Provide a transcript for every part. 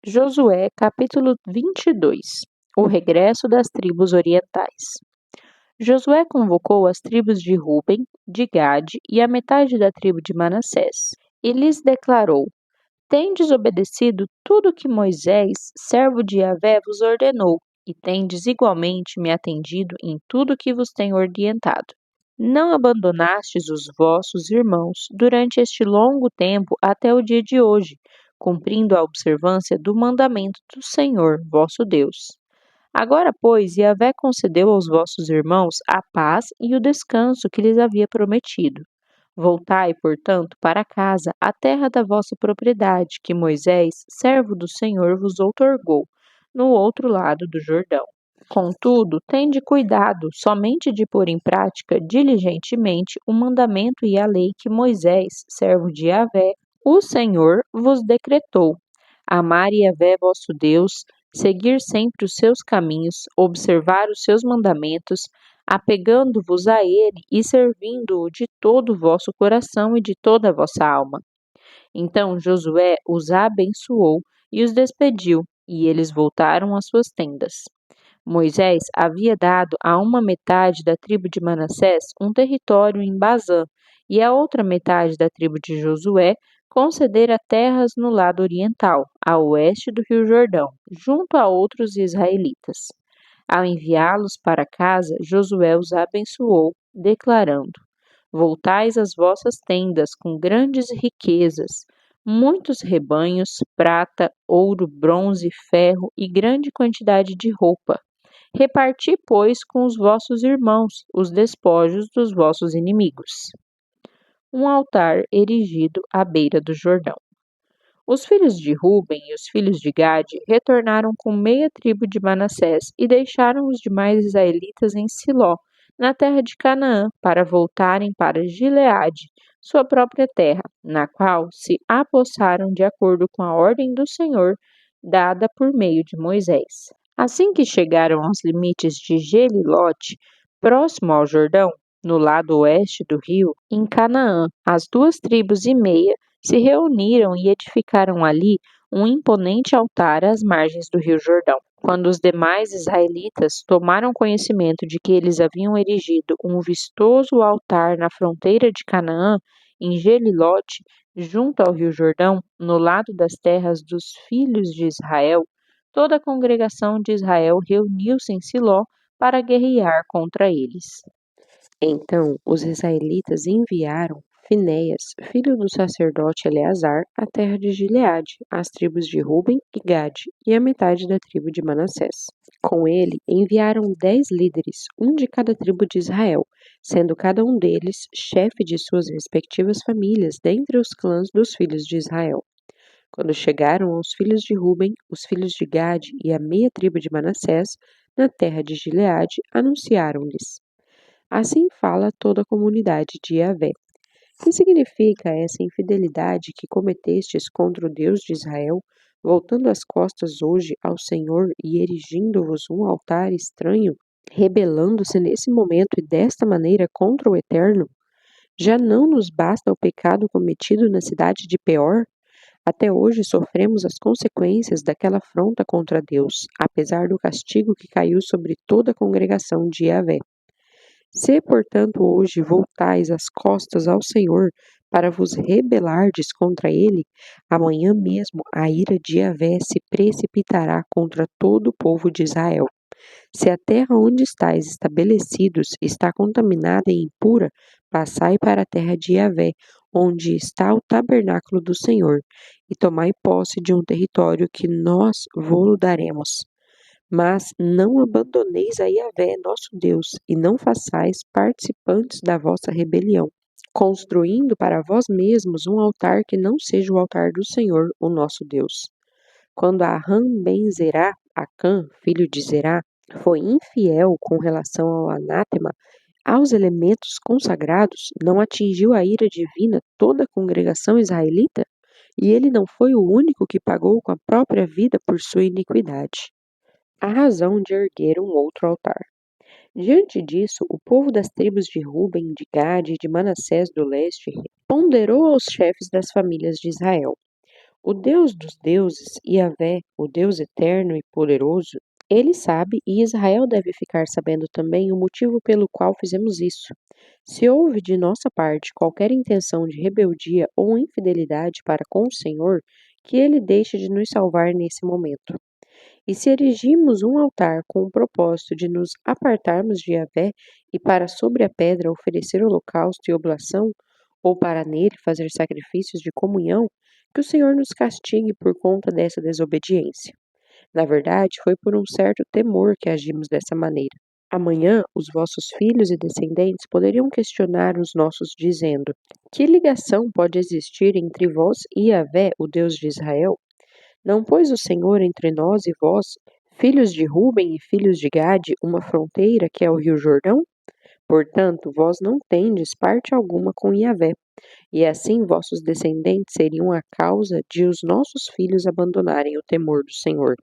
Josué, capítulo 22. O regresso das tribos orientais. Josué convocou as tribos de Ruben, de Gade e a metade da tribo de Manassés, e lhes declarou: Tendes obedecido tudo que Moisés, servo de Yahvé, vos ordenou, e tendes igualmente me atendido em tudo que vos tenho orientado. Não abandonastes os vossos irmãos durante este longo tempo até o dia de hoje, cumprindo a observância do mandamento do Senhor, vosso Deus. Agora, pois, Yahvé concedeu aos vossos irmãos a paz e o descanso que lhes havia prometido. Voltai, portanto, para casa, a terra da vossa propriedade, que Moisés, servo do Senhor, vos outorgou, no outro lado do Jordão. Contudo, tende cuidado somente de pôr em prática diligentemente o mandamento e a lei que Moisés, servo de Yahvé, o Senhor, vos decretou. Amar Yahvé vosso Deus, seguir sempre os seus caminhos, observar os seus mandamentos, apegando-vos a ele e servindo-o de todo o vosso coração e de toda a vossa alma. Então Josué os abençoou e os despediu, e eles voltaram às suas tendas. Moisés havia dado a uma metade da tribo de Manassés um território em Bazã, e a outra metade da tribo de Josué concedera terras no lado oriental, a oeste do rio Jordão, junto a outros israelitas. Ao enviá-los para casa, Josué os abençoou, declarando: Voltais às vossas tendas com grandes riquezas, muitos rebanhos, prata, ouro, bronze, ferro e grande quantidade de roupa. Reparti, pois, com os vossos irmãos os despojos dos vossos inimigos. Um altar erigido à beira do Jordão. Os filhos de Ruben e os filhos de Gade retornaram com meia tribo de Manassés e deixaram os demais israelitas em Siló, na terra de Canaã, para voltarem para Gileade, sua própria terra, na qual se apossaram de acordo com a ordem do Senhor dada por meio de Moisés. Assim que chegaram aos limites de Gelilote, próximo ao Jordão, no lado oeste do rio, em Canaã, as duas tribos e meia se reuniram e edificaram ali um imponente altar às margens do rio Jordão. Quando os demais israelitas tomaram conhecimento de que eles haviam erigido um vistoso altar na fronteira de Canaã, em Gelilote, junto ao rio Jordão, no lado das terras dos filhos de Israel, toda a congregação de Israel reuniu-se em Siló para guerrear contra eles. Então os israelitas enviaram Finéias, filho do sacerdote Eleazar, à terra de Gileade, às tribos de Ruben e Gade, e a metade da tribo de Manassés. Com ele enviaram 10 líderes, um de cada tribo de Israel, sendo cada um deles chefe de suas respectivas famílias dentre os clãs dos filhos de Israel. Quando chegaram aos filhos de Ruben, os filhos de Gade e a meia tribo de Manassés, na terra de Gileade, anunciaram-lhes: Assim fala toda a comunidade de Yahvé. Que significa essa infidelidade que cometestes contra o Deus de Israel, voltando as costas hoje ao Senhor e erigindo-vos um altar estranho, rebelando-se nesse momento e desta maneira contra o Eterno? Já não nos basta o pecado cometido na cidade de Peor? Até hoje sofremos as consequências daquela afronta contra Deus, apesar do castigo que caiu sobre toda a congregação de Yahvé. Se, portanto, hoje voltais as costas ao Senhor para vos rebelardes contra ele, amanhã mesmo a ira de Yahvé se precipitará contra todo o povo de Israel. Se a terra onde estáis estabelecidos está contaminada e impura, passai para a terra de Yahvé, onde está o tabernáculo do Senhor, e tomai posse de um território que nós vô-lo daremos. Mas não abandoneis a Yahvé, nosso Deus, e não façais participantes da vossa rebelião, construindo para vós mesmos um altar que não seja o altar do Senhor, o nosso Deus. Quando Arã ben Zerá, Acã, filho de Zerá, foi infiel com relação ao anátema, aos elementos consagrados, não atingiu a ira divina toda a congregação israelita? E ele não foi o único que pagou com a própria vida por sua iniquidade. A razão de erguer um outro altar. Diante disso, o povo das tribos de Ruben, de Gade e de Manassés do leste ponderou aos chefes das famílias de Israel: O Deus dos deuses, Yahvé, o Deus eterno e poderoso, ele sabe e Israel deve ficar sabendo também o motivo pelo qual fizemos isso. Se houve de nossa parte qualquer intenção de rebeldia ou infidelidade para com o Senhor, que ele deixe de nos salvar nesse momento. E se erigimos um altar com o propósito de nos apartarmos de Yahvé e para sobre a pedra oferecer holocausto e oblação, ou para nele fazer sacrifícios de comunhão, que o Senhor nos castigue por conta dessa desobediência. Na verdade, foi por um certo temor que agimos dessa maneira. Amanhã, os vossos filhos e descendentes poderiam questionar os nossos, dizendo: Que ligação pode existir entre vós e Yahvé, o Deus de Israel? Não pôs o Senhor entre nós e vós, filhos de Ruben e filhos de Gade, uma fronteira que é o rio Jordão? Portanto, vós não tendes parte alguma com Yahvé, e assim vossos descendentes seriam a causa de os nossos filhos abandonarem o temor do Senhor.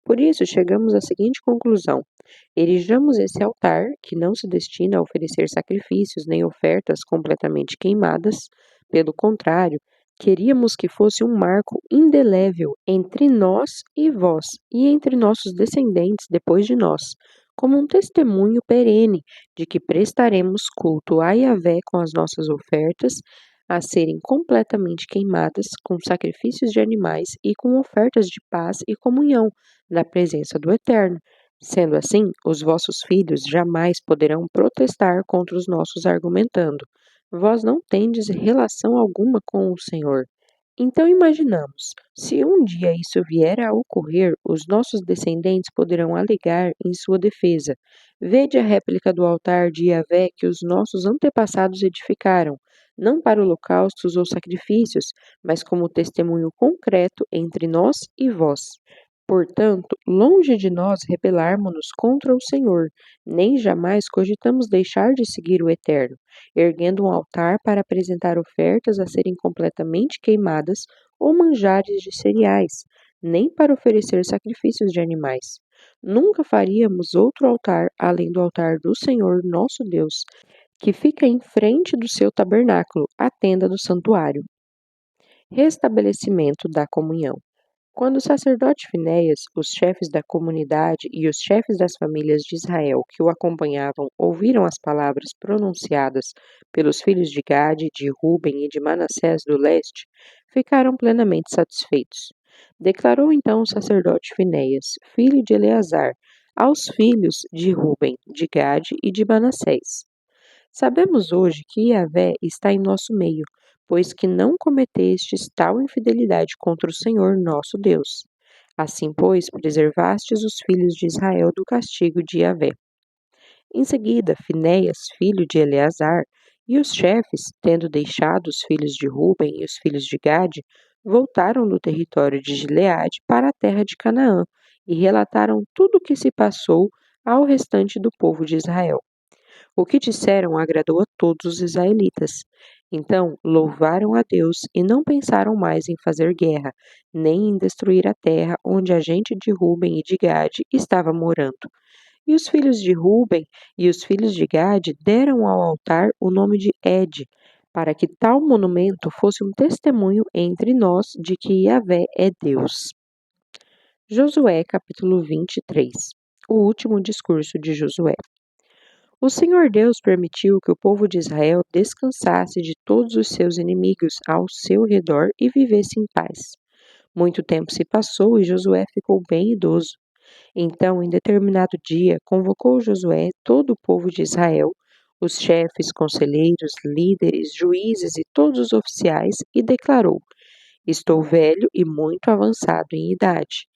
Por isso, chegamos à seguinte conclusão: erijamos esse altar, que não se destina a oferecer sacrifícios nem ofertas completamente queimadas, pelo contrário, queríamos que fosse um marco indelével entre nós e vós, e entre nossos descendentes depois de nós, como um testemunho perene de que prestaremos culto a Yahvé com as nossas ofertas, a serem completamente queimadas com sacrifícios de animais e com ofertas de paz e comunhão na presença do Eterno. Sendo assim, os vossos filhos jamais poderão protestar contra os nossos, argumentando: Vós não tendes relação alguma com o Senhor. Então imaginamos, se um dia isso vier a ocorrer, os nossos descendentes poderão alegar em sua defesa: Vede a réplica do altar de Yahvé que os nossos antepassados edificaram, não para holocaustos ou sacrifícios, mas como testemunho concreto entre nós e vós. Portanto, longe de nós rebelarmos-nos contra o Senhor, nem jamais cogitamos deixar de seguir o Eterno, erguendo um altar para apresentar ofertas a serem completamente queimadas ou manjares de cereais, nem para oferecer sacrifícios de animais. Nunca faríamos outro altar além do altar do Senhor nosso Deus, que fica em frente do seu tabernáculo, a tenda do santuário. Restabelecimento da comunhão. Quando o sacerdote Finéias, os chefes da comunidade e os chefes das famílias de Israel que o acompanhavam ouviram as palavras pronunciadas pelos filhos de Gade, de Ruben e de Manassés do leste, ficaram plenamente satisfeitos. Declarou então o sacerdote Finéias, filho de Eleazar, aos filhos de Ruben, de Gade e de Manassés: Sabemos hoje que Yahvé está em nosso meio, pois que não cometestes tal infidelidade contra o Senhor nosso Deus. Assim, pois, preservastes os filhos de Israel do castigo de Yahvé. Em seguida, Finéias, filho de Eleazar, e os chefes, tendo deixado os filhos de Ruben e os filhos de Gade, voltaram do território de Gileade para a terra de Canaã e relataram tudo o que se passou ao restante do povo de Israel. O que disseram agradou a todos os israelitas. Então louvaram a Deus e não pensaram mais em fazer guerra, nem em destruir a terra onde a gente de Ruben e de Gade estava morando. E os filhos de Ruben e os filhos de Gade deram ao altar o nome de Ed, para que tal monumento fosse um testemunho entre nós de que Yahvé é Deus. Josué capítulo 23. O último discurso de Josué. O Senhor Deus permitiu que o povo de Israel descansasse de todos os seus inimigos ao seu redor e vivesse em paz. Muito tempo se passou e Josué ficou bem idoso. Então, em determinado dia, convocou Josué todo o povo de Israel, os chefes, conselheiros, líderes, juízes e todos os oficiais, e declarou: Estou velho e muito avançado em idade.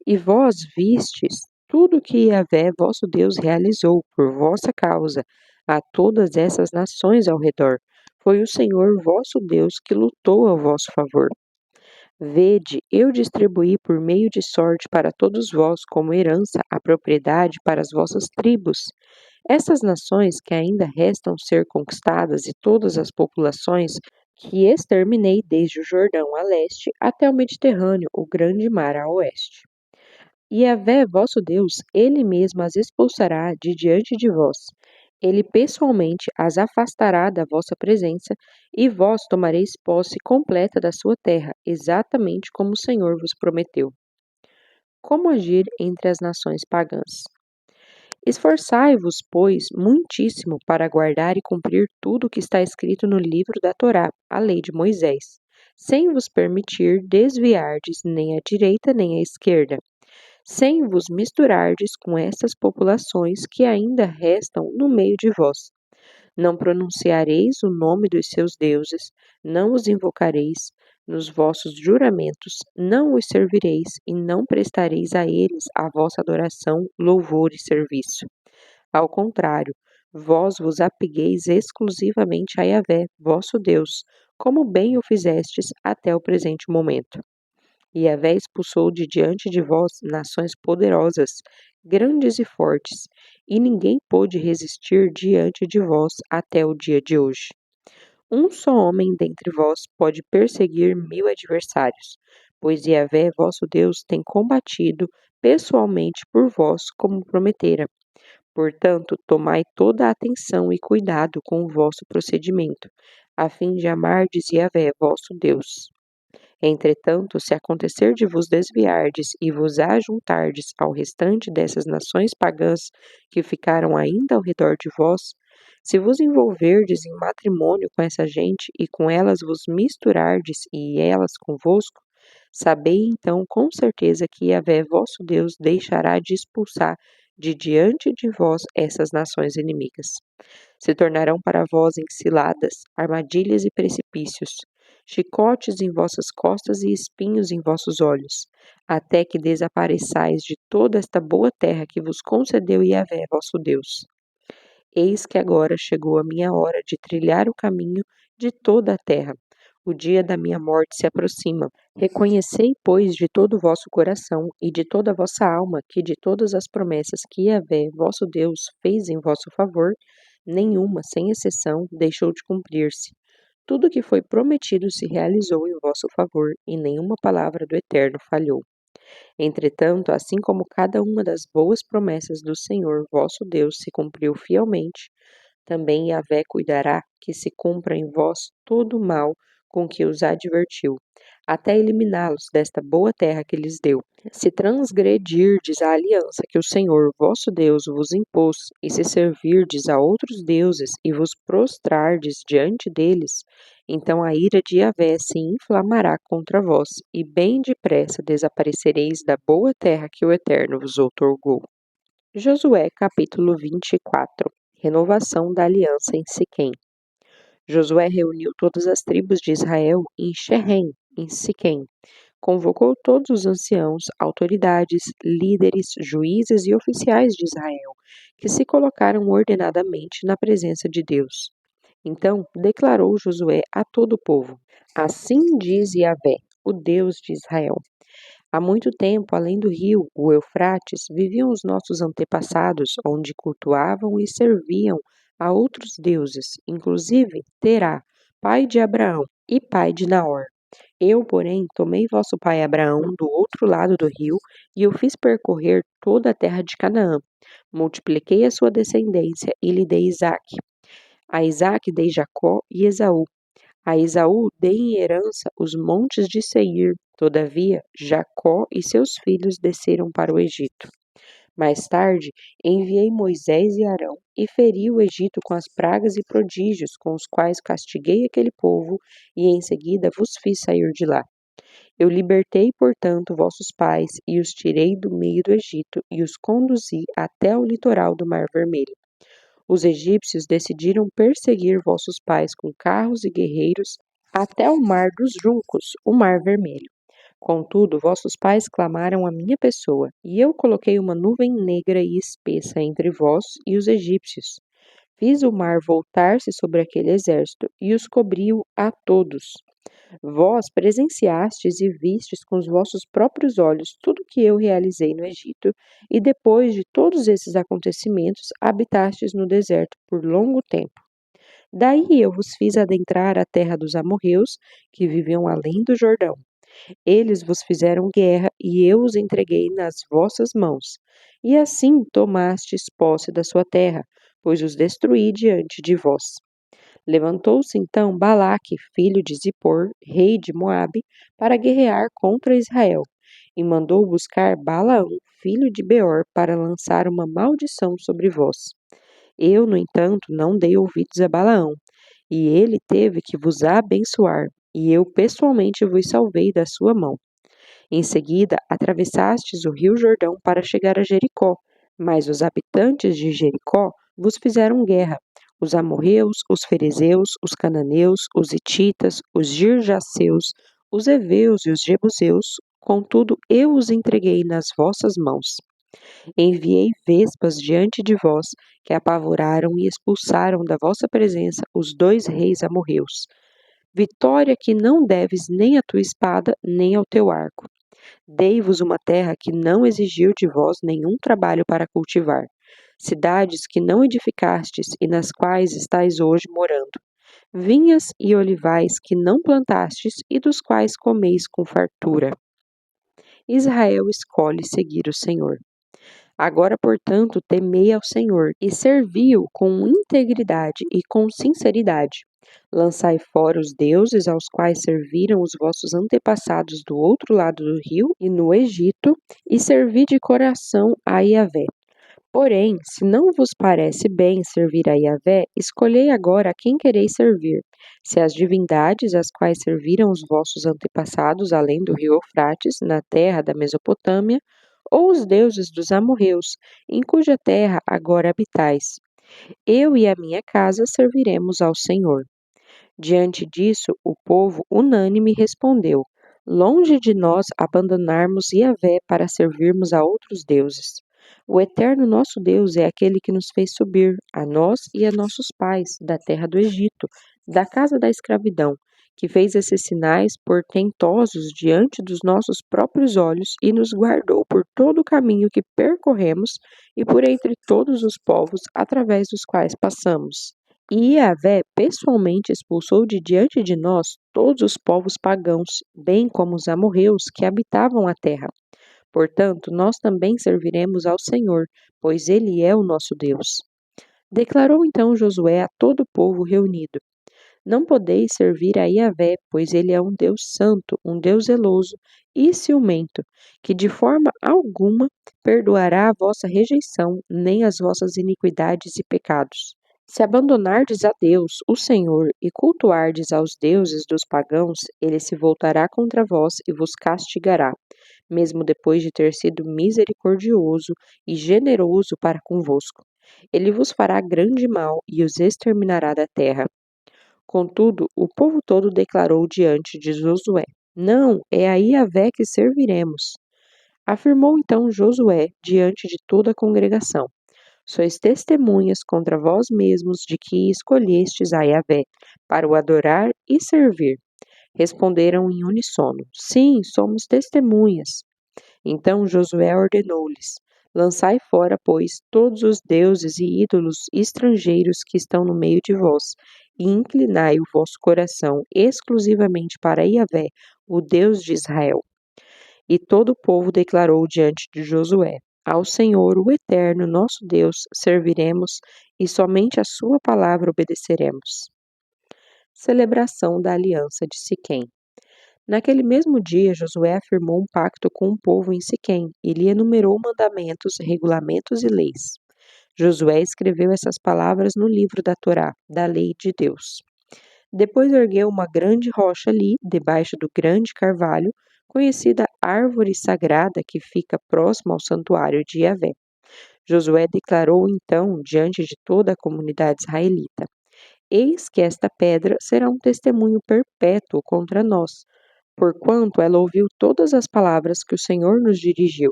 E vós vistes tudo o que Yahvé vosso Deus realizou por vossa causa a todas essas nações ao redor. Foi o Senhor vosso Deus que lutou a vosso favor. Vede, eu distribuí por meio de sorte para todos vós como herança a propriedade para as vossas tribos. Essas nações que ainda restam ser conquistadas e todas as populações que exterminei desde o Jordão a leste até o Mediterrâneo, o grande mar a oeste. E Yahvé vosso Deus, ele mesmo as expulsará de diante de vós. Ele pessoalmente as afastará da vossa presença, e vós tomareis posse completa da sua terra, exatamente como o Senhor vos prometeu. Como agir entre as nações pagãs? Esforçai-vos, pois, muitíssimo para guardar e cumprir tudo o que está escrito no livro da Torá, a lei de Moisés, sem vos permitir desviardes nem à direita nem à esquerda, sem vos misturardes com estas populações que ainda restam no meio de vós. Não pronunciareis o nome dos seus deuses, não os invocareis nos vossos juramentos, não os servireis e não prestareis a eles a vossa adoração, louvor e serviço. Ao contrário, vós vos apegueis exclusivamente a Yahvé, vosso Deus, como bem o fizestes até o presente momento. E Yahvé expulsou de diante de vós nações poderosas, grandes e fortes, e ninguém pôde resistir diante de vós até o dia de hoje. Um só homem dentre vós pode perseguir 1000 adversários, pois Yahvé, vosso Deus, tem combatido pessoalmente por vós, como prometera. Portanto, tomai toda a atenção e cuidado com o vosso procedimento, a fim de amardes Yahvé, vosso Deus. Entretanto, se acontecer de vos desviardes e vos ajuntardes ao restante dessas nações pagãs que ficaram ainda ao redor de vós, se vos envolverdes em matrimônio com essa gente e com elas vos misturardes e elas convosco, sabei então com certeza que Yahvé vosso Deus deixará de expulsar de diante de vós essas nações inimigas. Se tornarão para vós ensiladas, armadilhas e precipícios, chicotes em vossas costas e espinhos em vossos olhos, até que desapareçais de toda esta boa terra que vos concedeu Yahvé vosso Deus. Eis que agora chegou a minha hora de trilhar o caminho de toda a terra. O dia da minha morte se aproxima. Reconhecei, pois, de todo o vosso coração e de toda a vossa alma que de todas as promessas que Yahvé, vosso Deus, fez em vosso favor, nenhuma, sem exceção, deixou de cumprir-se. Tudo o que foi prometido se realizou em vosso favor, e nenhuma palavra do Eterno falhou. Entretanto, assim como cada uma das boas promessas do Senhor vosso Deus se cumpriu fielmente, também Yahvé cuidará que se cumpra em vós todo o mal com que os advertiu, até eliminá-los desta boa terra que lhes deu. Se transgredirdes a aliança que o Senhor vosso Deus vos impôs, e se servirdes a outros deuses e vos prostrardes diante deles, então a ira de Yahvé se inflamará contra vós, e bem depressa desaparecereis da boa terra que o Eterno vos outorgou. Josué capítulo 24. Renovação da aliança em Siquém. Josué reuniu todas as tribos de Israel em Xerém, em Siquém. Convocou todos os anciãos, autoridades, líderes, juízes e oficiais de Israel, que se colocaram ordenadamente na presença de Deus. Então declarou Josué a todo o povo: Assim diz Yahvé, o Deus de Israel. Há muito tempo, além do rio, o Eufrates, viviam os nossos antepassados, onde cultuavam e serviam a outros deuses, inclusive Terá, pai de Abraão e pai de Naor. Eu, porém, tomei vosso pai Abraão do outro lado do rio e o fiz percorrer toda a terra de Canaã. Multipliquei a sua descendência e lhe dei Isaque. A Isaque dei Jacó e Esaú. A Esaú dei em herança os montes de Seir. Todavia, Jacó e seus filhos desceram para o Egito. Mais tarde, enviei Moisés e Arão e feri o Egito com as pragas e prodígios com os quais castiguei aquele povo e em seguida vos fiz sair de lá. Eu libertei, portanto, vossos pais e os tirei do meio do Egito e os conduzi até o litoral do Mar Vermelho. Os egípcios decidiram perseguir vossos pais com carros e guerreiros até o Mar dos Juncos, o Mar Vermelho. Contudo, vossos pais clamaram a minha pessoa, e eu coloquei uma nuvem negra e espessa entre vós e os egípcios. Fiz o mar voltar-se sobre aquele exército e os cobriu a todos. Vós presenciastes e vistes com os vossos próprios olhos tudo o que eu realizei no Egito, e depois de todos esses acontecimentos habitastes no deserto por longo tempo. Daí eu vos fiz adentrar a terra dos amorreus, que viviam além do Jordão. Eles vos fizeram guerra e eu os entreguei nas vossas mãos. E assim tomastes posse da sua terra, pois os destruí diante de vós. Levantou-se então Balaque, filho de Zippor, rei de Moabe, para guerrear contra Israel, e mandou buscar Balaão, filho de Beor, para lançar uma maldição sobre vós. Eu, no entanto, não dei ouvidos a Balaão, e ele teve que vos abençoar, e eu pessoalmente vos salvei da sua mão. Em seguida, atravessastes o rio Jordão para chegar a Jericó, mas os habitantes de Jericó vos fizeram guerra. Os amorreus, os ferezeus, os cananeus, os hititas, os girjaceus, os heveus e os jebuseus, contudo eu os entreguei nas vossas mãos. Enviei vespas diante de vós, que apavoraram e expulsaram da vossa presença os 2 reis amorreus. Vitória que não deves nem à tua espada, nem ao teu arco. Dei-vos uma terra que não exigiu de vós nenhum trabalho para cultivar, cidades que não edificastes e nas quais estáis hoje morando, vinhas e olivais que não plantastes e dos quais comeis com fartura. Israel escolhe seguir o Senhor. Agora, portanto, temei ao Senhor e servi-o com integridade e com sinceridade. Lançai fora os deuses aos quais serviram os vossos antepassados do outro lado do rio e no Egito, e servi de coração a Yahvé. Porém, se não vos parece bem servir a Yahvé, escolhei agora a quem quereis servir. Se as divindades às quais serviram os vossos antepassados além do rio Eufrates, na terra da Mesopotâmia, ou os deuses dos amorreus, em cuja terra agora habitais. Eu e a minha casa serviremos ao Senhor. Diante disso, o povo unânime respondeu: Longe de nós abandonarmos Yahvé para servirmos a outros deuses. O eterno nosso Deus é aquele que nos fez subir, a nós e a nossos pais, da terra do Egito, da casa da escravidão, que fez esses sinais portentosos diante dos nossos próprios olhos e nos guardou por todo o caminho que percorremos e por entre todos os povos através dos quais passamos. E Yahvé pessoalmente expulsou de diante de nós todos os povos pagãos, bem como os amorreus que habitavam a terra. Portanto, nós também serviremos ao Senhor, pois Ele é o nosso Deus. Declarou então Josué a todo o povo reunido: Não podeis servir a Yahvé, pois Ele é um Deus santo, um Deus zeloso e ciumento, que de forma alguma perdoará a vossa rejeição, nem as vossas iniquidades e pecados. Se abandonardes a Deus, o Senhor, e cultuardes aos deuses dos pagãos, ele se voltará contra vós e vos castigará, mesmo depois de ter sido misericordioso e generoso para convosco. Ele vos fará grande mal e os exterminará da terra. Contudo, o povo todo declarou diante de Josué: Não, é a Yahvé que serviremos. Afirmou então Josué diante de toda a congregação: Sois testemunhas contra vós mesmos de que escolhestes a Yahvé para o adorar e servir. Responderam em uníssono: Sim, somos testemunhas. Então Josué ordenou-lhes: Lançai fora, pois, todos os deuses e ídolos estrangeiros que estão no meio de vós, e inclinai o vosso coração exclusivamente para Yahvé, o Deus de Israel. E todo o povo declarou diante de Josué: Ao Senhor, o Eterno, nosso Deus, serviremos e somente a sua palavra obedeceremos. Celebração da Aliança de Siquém. Naquele mesmo dia, Josué afirmou um pacto com o povo em Siquém e lhe enumerou mandamentos, regulamentos e leis. Josué escreveu essas palavras no livro da Torá, da lei de Deus. Depois ergueu uma grande rocha ali, debaixo do grande carvalho, conhecida árvore sagrada que fica próximo ao santuário de Yahvé. Josué declarou então diante de toda a comunidade israelita: Eis que esta pedra será um testemunho perpétuo contra nós, porquanto ela ouviu todas as palavras que o Senhor nos dirigiu.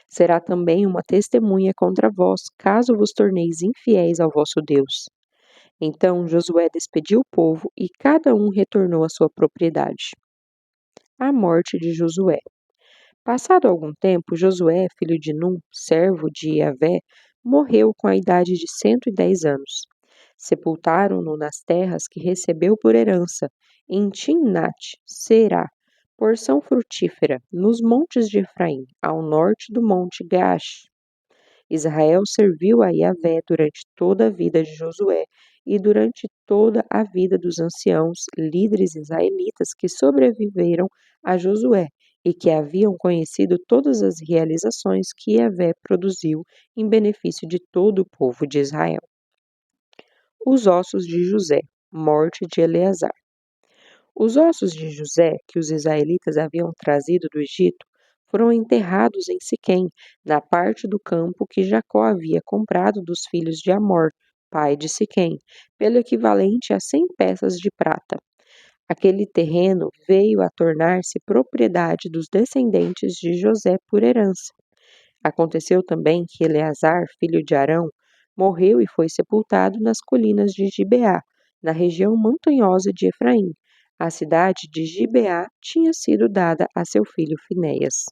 Será também uma testemunha contra vós, caso vos torneis infiéis ao vosso Deus. Então Josué despediu o povo e cada um retornou à sua propriedade. A morte de Josué. Passado algum tempo, Josué, filho de Num, servo de Yahvé, morreu com a idade de 110 anos. Sepultaram-no nas terras que recebeu por herança, em Timnat, Será, porção frutífera, nos montes de Efraim, ao norte do monte Gaash. Israel serviu a Yahvé durante toda a vida de Josué e durante toda a vida dos anciãos, líderes israelitas que sobreviveram a Josué e que haviam conhecido todas as realizações que Yahvé produziu em benefício de todo o povo de Israel. Os ossos de José, morte de Eleazar. Os ossos de José, que os israelitas haviam trazido do Egito, foram enterrados em Siquém, na parte do campo que Jacó havia comprado dos filhos de Amor, pai de Siquém, pelo equivalente a 100 peças de prata. Aquele terreno veio a tornar-se propriedade dos descendentes de José por herança. Aconteceu também que Eleazar, filho de Arão, morreu e foi sepultado nas colinas de Gibeá, na região montanhosa de Efraim. A cidade de Gibeá tinha sido dada a seu filho Finéias.